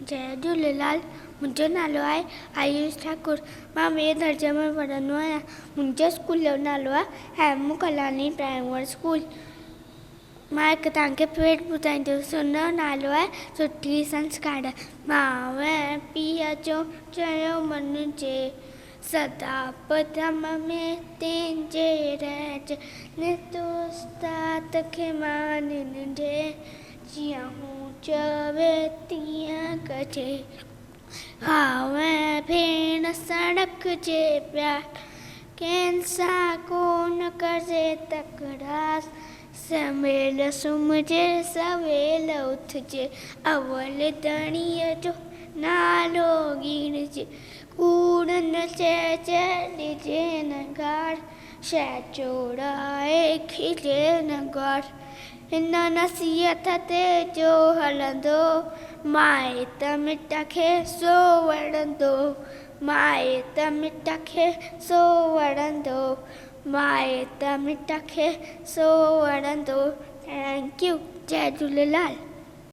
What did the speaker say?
जय झूलेलाल। मुंहिंजो नालो आहे आयुष ठाकुर। मां ॿिए दर्जे में पढ़ंदो आहियां। मुंहिंजे स्कूल जो नालो आहे हेमू कलानी प्राइमरी स्कूल। मां हिकु तव्हांखे पेट ॿुधाईंदसि। हुनजो नालो आहे सुठी संस्कार। माउ पीउ जो चयो मञिजे, सदा पदम में तंहिंजे रहिज, नित उस्ताद खे मानिजे, जीअं हू चवे तीअं कजे। भाउ भेण सड़क जे प्यार, कंहिंसां कोन कजे तकरार, सवेल सुम्हिजे सवेल उथिजे, अवल धणीअ जो नालो गिणजे, कूड़ न चइजे ॾिजे न गार, शइ चोराए खिले न ग्वार। हिन नसीहत ते जो हलंदो, माए त मिट खे सो वणंदो, माए त मिट खे सो वणंदो, माए त मिट खे सो वणंदो। Thank you. जय झूलेलाल।